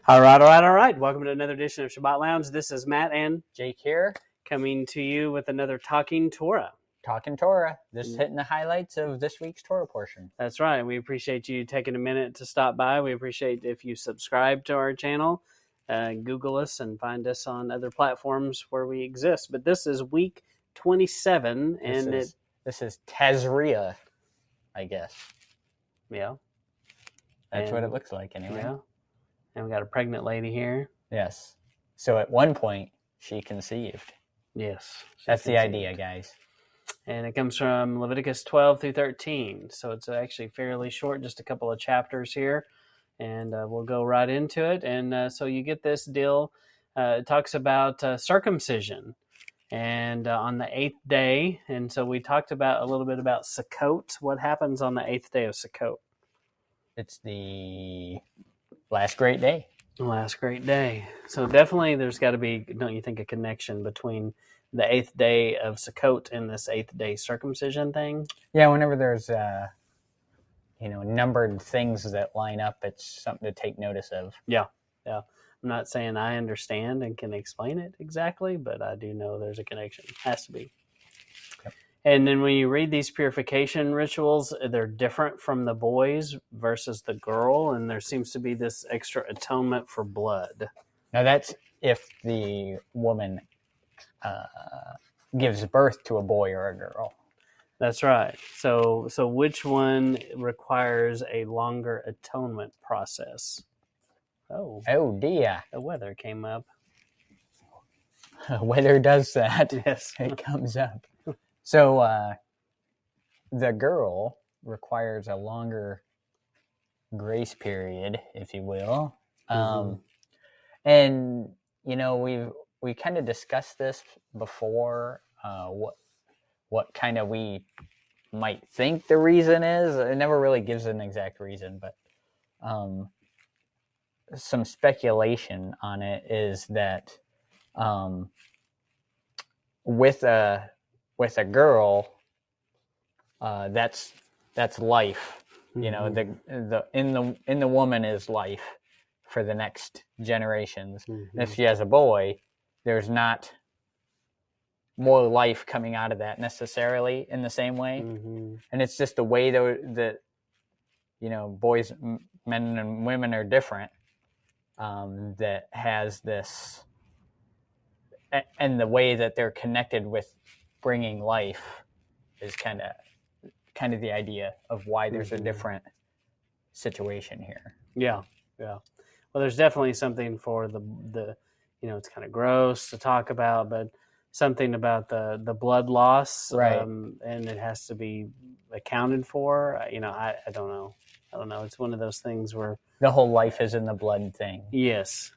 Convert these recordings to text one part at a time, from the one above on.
All right. Welcome to another edition of Sabbath Lounge. This is Matt and Jake here, coming to you with another Talking Torah. Talking Torah. Just hitting the highlights of this week's Torah portion. That's right. We appreciate you taking a minute to stop by. We appreciate if you subscribe to our channel, Google us, and find us on other platforms where we exist. But this is week 27, and this is Tazria, I guess. Yeah. That's what it looks like anyway. Yeah. And we got a pregnant lady here. Yes. So at one point, she conceived. Yes. That's the idea, guys. And it comes from Leviticus 12 through 13. So it's actually fairly short, just a couple of chapters here. And we'll go right into it. And so you get this deal. It talks about circumcision. And on the 8th day. And so we talked about a little bit about Sukkot. What happens on the 8th day of Sukkot? It's the last great day. Last great day. So definitely there's got to be, don't you think, a connection between the 8th day of Sukkot and this 8th day circumcision thing? Yeah, whenever there's numbered things that line up, it's something to take notice of. Yeah. I'm not saying I understand and can explain it exactly, but I do know there's a connection. Has to be. Yep. And then when you read these purification rituals, they're different from the boys versus the girl, and there seems to be this extra atonement for blood. Now that's if the woman gives birth to a boy or a girl. That's right. So which one requires a longer atonement process? Oh dear. The weather came up. Weather does that. Yes. It comes up. So the girl requires a longer grace period, if you will. And we kind of discussed this before, what kind of we might think the reason is. It never really gives an exact reason, but some speculation on it is that with a girl, that's life. Mm-hmm. In the woman is life for the next generations. Mm-hmm. If she has a boy, there's not more life coming out of that necessarily in the same way. Mm-hmm. And it's just the way that boys, men and women are different, that has this, and the way that they're connected with bringing life is kind of the idea of why there's a different situation here. Yeah. Well, there's definitely something for the it's kind of gross to talk about, but something about the blood loss, right? And it has to be accounted for. I don't know. It's one of those things where the whole life is in the blood thing. Yes.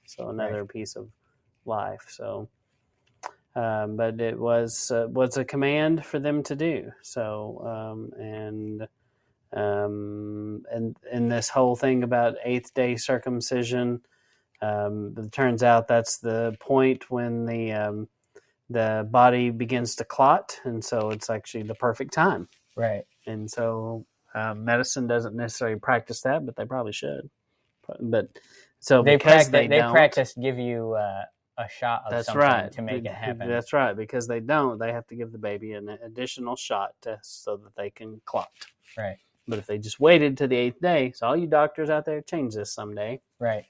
So another piece of life. So, but it was a command for them to do. So, and this whole thing about 8th day circumcision, it turns out that's the point when the body begins to clot, and so it's actually the perfect time. Right. And so medicine doesn't necessarily practice that, but they probably should. But so they practice give you a shot of that's something right. to make it happen. That's right, because they have to give the baby an additional shot so that they can clot. Right. But if they just waited to the 8th day, so all you doctors out there, change this someday. Right.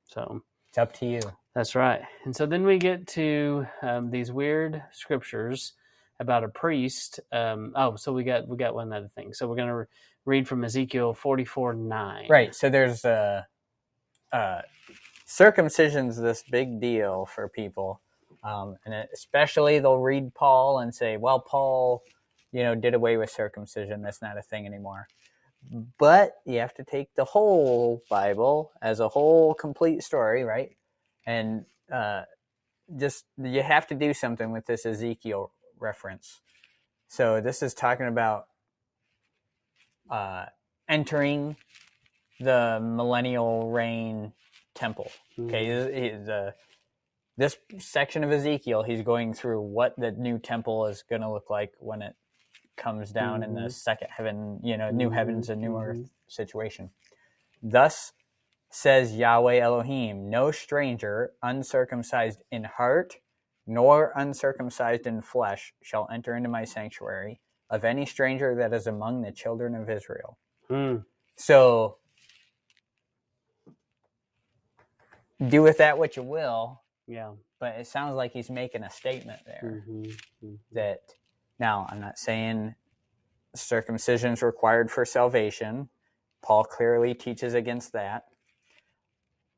So it's up to you. That's right. And so then we get to these weird scriptures about a priest. So we got one other thing. So we're going to read from Ezekiel 44:9. Right. So there's circumcision's this big deal for people, and especially they'll read Paul and say, "Well, Paul, did away with circumcision. That's not a thing anymore." But you have to take the whole Bible as a whole complete story, right? And you have to do something with this Ezekiel reference. So this is talking about entering the millennial reign temple. Okay, this section of Ezekiel, he's going through what the new temple is going to look like when it comes down in the second heaven, new heavens and new earth situation. Thus, says Yahweh Elohim, no stranger, uncircumcised in heart, nor uncircumcised in flesh, shall enter into my sanctuary, of any stranger that is among the children of Israel. So, do with that what you will. Yeah. But it sounds like he's making a statement there. Mm-hmm. That, now, I'm not saying circumcision is required for salvation. Paul clearly teaches against that.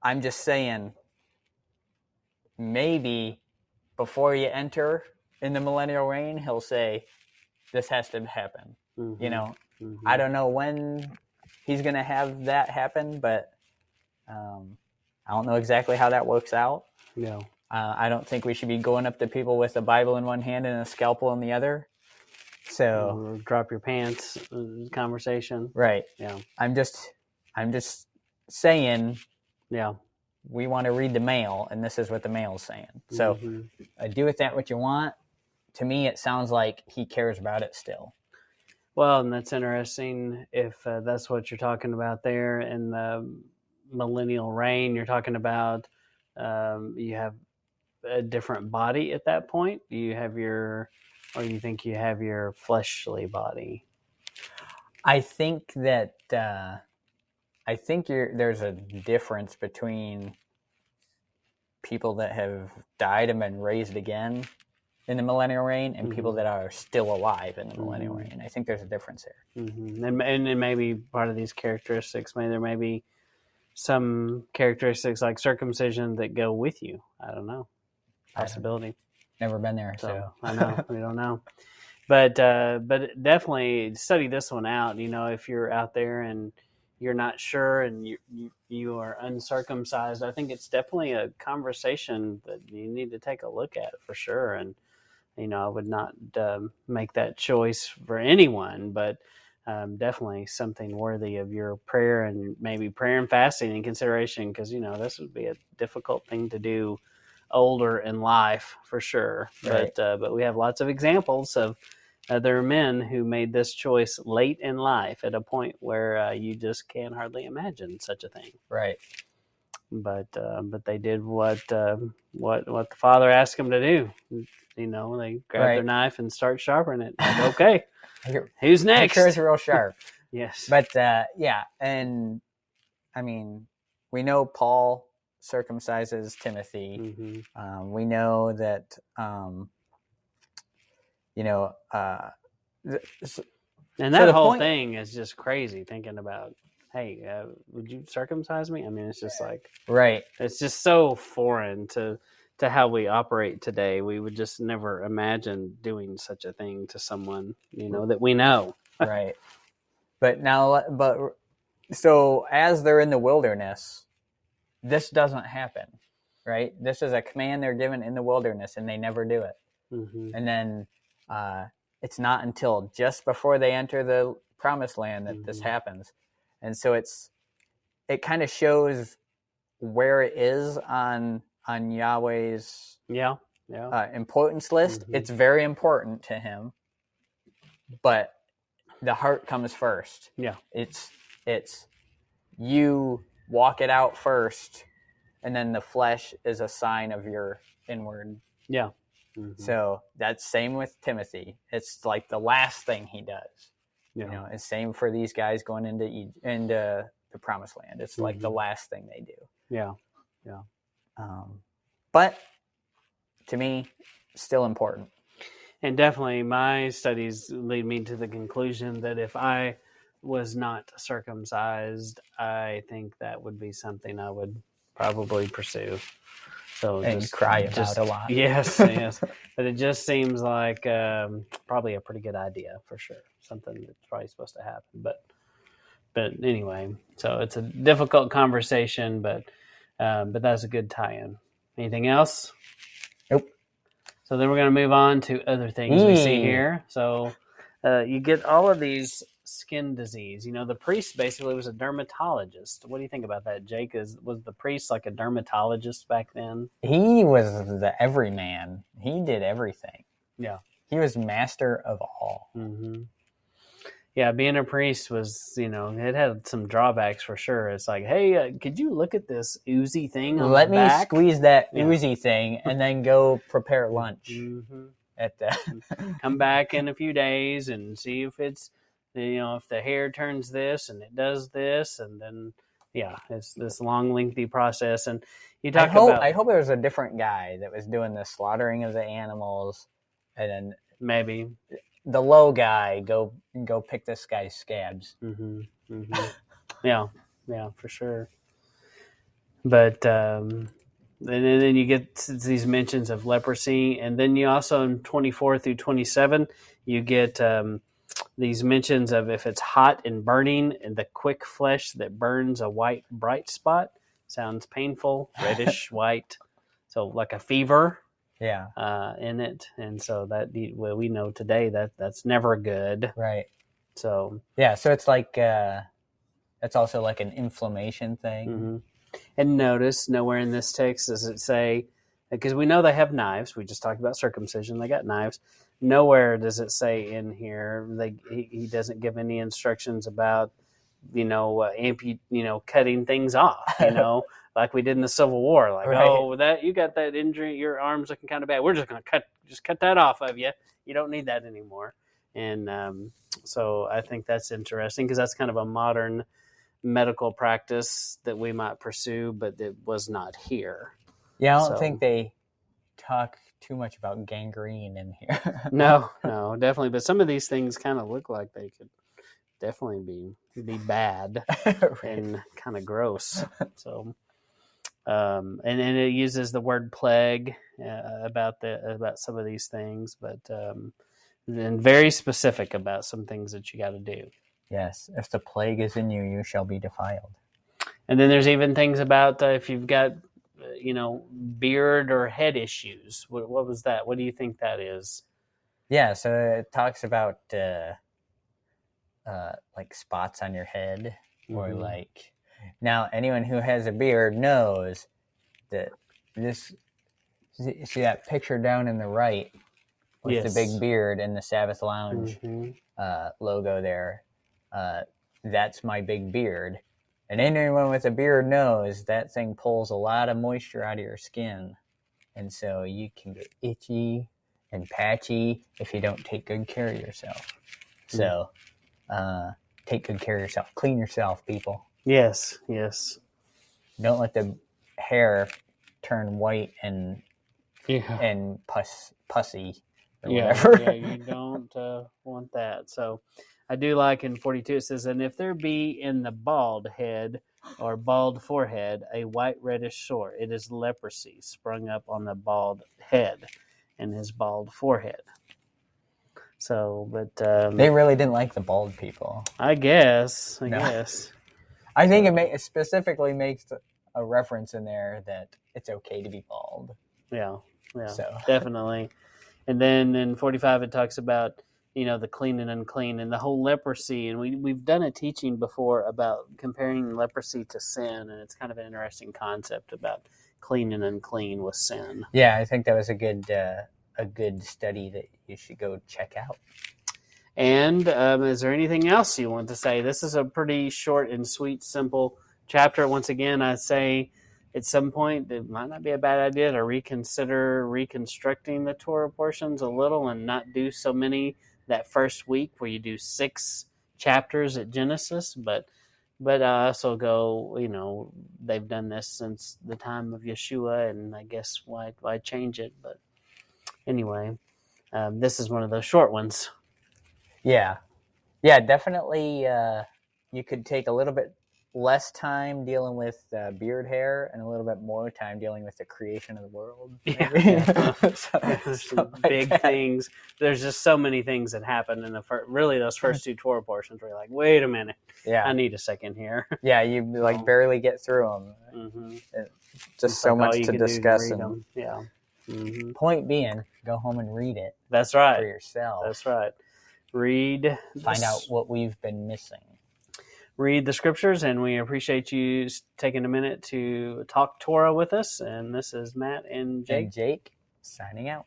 I'm just saying, maybe before you enter in the millennial reign, he'll say, this has to happen. Mm-hmm. You know, Mm-hmm. I don't know when he's going to have that happen, but I don't know exactly how that works out. Yeah. I don't think we should be going up to people with a Bible in one hand and a scalpel in the other. So, or drop your pants conversation. Right. Yeah. I'm just saying. Yeah. We want to read the mail, and this is what the mail is saying. So, do with that what you want. To me, it sounds like he cares about it still. Well, and that's interesting if that's what you're talking about there in the millennial reign. You're talking about you have a different body at that point. You have or you think you have your fleshly body? I think that there's a difference between people that have died and been raised again in the millennial reign and people that are still alive in the millennial reign. I think there's a difference there. And maybe part of these characteristics, there may be some characteristics like circumcision that go with you. I don't know. Possibility. Never been there, so I know we don't know. But definitely study this one out. If you're out there and you're not sure and you are uncircumcised, I think it's definitely a conversation that you need to take a look at for sure. And I would not make that choice for anyone, but definitely something worthy of your prayer and maybe prayer and fasting in consideration, because this would be a difficult thing to do older in life for sure. Right. But we have lots of examples of other men who made this choice late in life at a point where you just can't hardly imagine such a thing. Right. But they did what the Father asked them to do. They grab their knife and start sharpening it. Like, okay, who's next? Sure, it's real sharp. Yes. But yeah, and I mean, we know Paul circumcises Timothy. We know that and that whole thing is just crazy. Thinking about, hey, would you circumcise me? I mean, it's just like, right. It's just so foreign to how we operate today. We would just never imagine doing such a thing to someone, that we know. Right. So as they're in the wilderness, this doesn't happen, right? This is a command they're given in the wilderness, and they never do it. And then it's not until just before they enter the promised land that this happens. And so it kind of shows where it is on Yahweh's importance list. It's very important to him, but the heart comes first. Yeah. It's you walk it out first, and then the flesh is a sign of your inward. Yeah. So that's same with Timothy. It's like the last thing he does. Yeah. It's same for these guys going into the promised land. It's like the last thing they do. Yeah. Yeah. But to me, still important. And definitely my studies lead me to the conclusion that if I was not circumcised, I think that would be something I would probably pursue. So and cry about a lot. Yes, yes. But it just seems like probably a pretty good idea for sure. Something that's probably supposed to happen. But anyway, so it's a difficult conversation, but that's a good tie-in. Anything else? Nope. So then we're going to move on to other things we see here. So you get all of these skin disease. The priest basically was a dermatologist. What do you think about that, Jake? Was the priest like a dermatologist back then? He was the everyman. He did everything. Yeah. He was master of all. Yeah, being a priest was, it had some drawbacks for sure. It's like, hey, could you look at this oozy thing on Let my me back? squeeze that Yeah. oozy thing and then go prepare lunch Mm-hmm. at the. Come back in a few days and see if it's, if the hair turns this and it does this, and then it's this long, lengthy process. And you talk about I hope it was a different guy that was doing the slaughtering of the animals, and then maybe the low guy go pick this guy's scabs. Mm-hmm. Mm-hmm. yeah, for sure. But and then you get these mentions of leprosy, and then you also in 24 through 27 you get these mentions of if it's hot and burning, and the quick flesh that burns a white bright spot. Sounds painful, reddish white, so like a fever. Yeah. In it, and so that we know today that's never good. Right. So yeah, so it's like it's also like an inflammation thing. Mm-hmm. And notice nowhere in this text does it say, because we know they have knives. We just talked about circumcision; they got knives. Nowhere does it say in here he doesn't give any instructions about cutting things off. Like we did in the Civil War. Like, right. That you got that injury, your arm's looking kind of bad. We're just going to cut that off of you. You don't need that anymore. And so I think that's interesting because that's kind of a modern medical practice that we might pursue, but it was not here. Yeah, I don't think they talk too much about gangrene in here. No, definitely. But some of these things kind of look like they could definitely be bad right. And kind of gross. So, and it uses the word plague about some of these things, but then very specific about some things that you got to do. Yes, if the plague is in you, you shall be defiled. And then there's even things about if you've got, beard or head issues. What was that? What do you think that is? Yeah, so it talks about like spots on your head, or mm-hmm. like now anyone who has a beard knows that this. See that picture down in the right with yes. the big beard and the Sabbath Lounge mm-hmm. Logo there. That's my big beard. And anyone with a beard knows that thing pulls a lot of moisture out of your skin. And so you can get itchy and patchy if you don't take good care of yourself. So take good care of yourself. Clean yourself, people. Yes. Don't let the hair turn white and pussy or whatever. Yeah, you don't want that. So I do like in 42 it says, and if there be in the bald head or bald forehead a white reddish sore, it is leprosy sprung up on the bald head and his bald forehead. So, but they really didn't like the bald people. I guess. I think it specifically makes a reference in there that it's okay to be bald. Yeah, so. Definitely. And then in 45 it talks about the clean and unclean and the whole leprosy, and we've done a teaching before about comparing leprosy to sin, and it's kind of an interesting concept about clean and unclean with sin. Yeah, I think that was a good study that you should go check out. And is there anything else you want to say? This is a pretty short and sweet, simple chapter. Once again, I say at some point it might not be a bad idea to reconsider reconstructing the Torah portions a little and not do so many that first week where you do 6 chapters at Genesis, but I also go, they've done this since the time of Yeshua, and I guess why change it? But anyway, this is one of those short ones. Yeah, definitely. You could take a little bit less time dealing with beard hair and a little bit more time dealing with the creation of the world. Big things. There's just so many things that happen in those first 2 Torah portions where you're like, wait a minute, I need a second here. Yeah, you barely get through them. Mm-hmm. Just so much to discuss. Yeah. Mm-hmm. Point being, go home and read it. That's right. For yourself. That's right. Read. Find out what we've been missing. Read the scriptures, and we appreciate you taking a minute to talk Torah with us. And this is Matt and Jake. Signing out.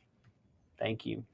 Thank you.